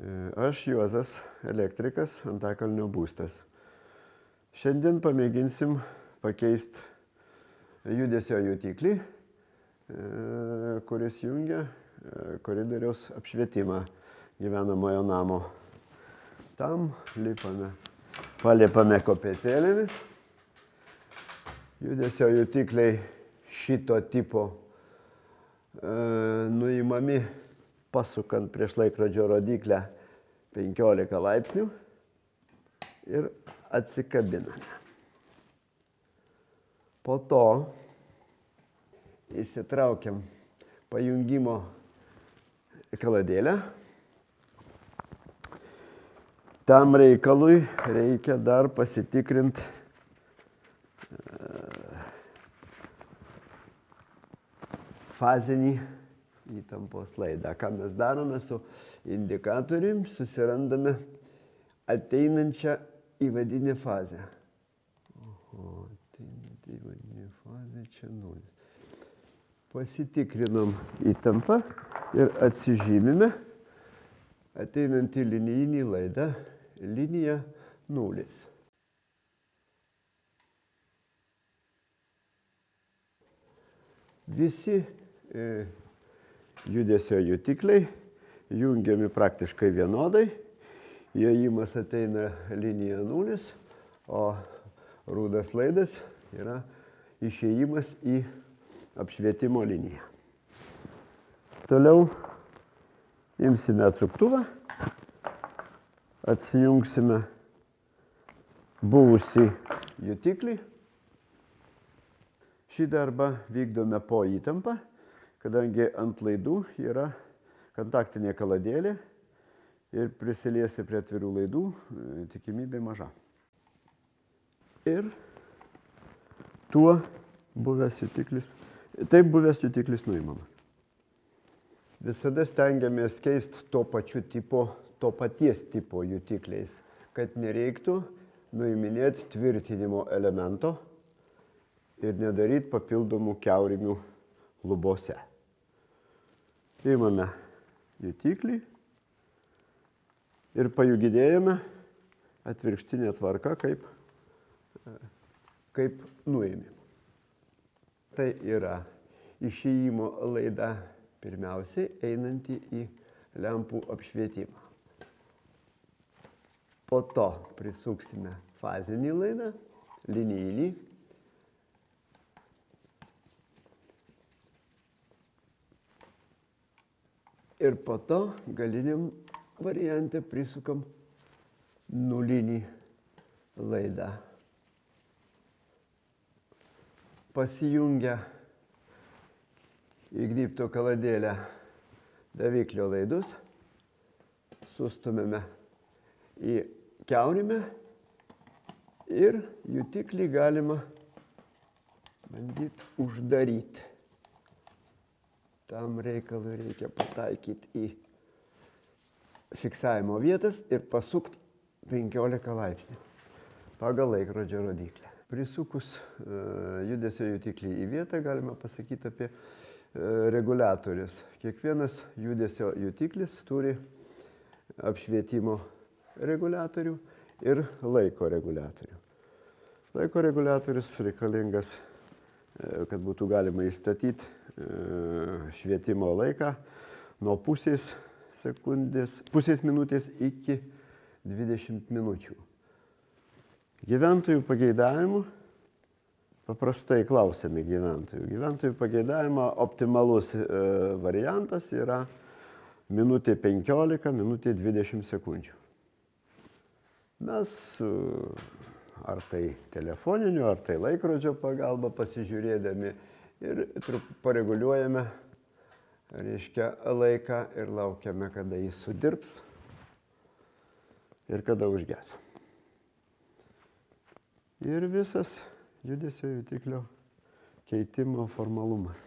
Aš Juozas, elektrikas, Antakalnio būstas. Šiandien pamėginsim pakeisti judesio jutiklį, kuris jungia koridoriaus apšvietimą gyvenamojo namo. Tam palipame kopėtėlėmis. Judesio jutikliai šito tipo nuimami pasukant prieš laikrodžio rodyklę 15 laipsnių ir atsikabiname. Po to įsitraukiam pajungimo kaladėlę. Tam reikalui reikia dar pasitikrinti fazinį įtampos laidą. Ką mes darome su indikatorium, susirandame ateinančią įvadinę fazę. Ateinanti įvadinė fazė čia 0. Pasitikrinom įtampą ir atsižymime ateinantį linijinį laidą, linija 0. Visi judesio jutikliai jungiami praktiškai vienodai. Įėjimas ateina linija 0, o rudas laidas yra išėjimas į apšvietimo liniją. Toliau imsime atsuktuvą, atsijungsime buvusį jutiklį. Šį darbą vykdome po įtampą, kadangi ant laidų yra kontaktinė kaladėlė ir prisiliesti prie atvirų laidų tikimybė maža. Ir buvęs jutiklis nuimamas. Visada stengiamės keisti to paties tipo jutikliais, kad nereiktų nuiminėti tvirtinimo elemento ir nedaryti papildomų kiaurimių lubose. Imame jutiklį ir pajunginėjame atvirkštinę tvarką, kaip nuėmėm. Tai yra išėjimo laida pirmiausiai einanti į lempų apšvietimą. Po to prisuksime fazinį laidą, linijinį. Ir po to galiniam variante prisukam nulinį laidą. Pasijungia į gnybto kaladėlę daviklio laidus, sustumėme į kiaurimę ir jutiklį galima bandyti uždaryti. Tam reikalui reikia pataikyti į fiksavimo vietas ir pasukti 15 laipsnių pagal laikrodžio rodyklę. Prisukus judesio jutiklį į vietą galima pasakyti apie reguliatorius. Kiekvienas judesio jutiklis turi apšvietimo reguliatorių ir laiko reguliatorių. Laiko reguliatorius reikalingas, kad būtų galima įstatyti švietimo laiką nuo pusės minutės iki 20 minučių. Gyventojų pageidavimų, paprastai klausiame gyventojų. Gyventojų pageidavimo optimalus variantas yra minutė 15, minutė 20 sekundžių. Mes ar tai telefoniniu, ar tai laikrodžio pagalba pasižiūrėdami ir pareguliuojame, laiką ir laukiame, kada jis sudirbs ir kada užges. Ir visas judesio jutiklio keitimo formalumas.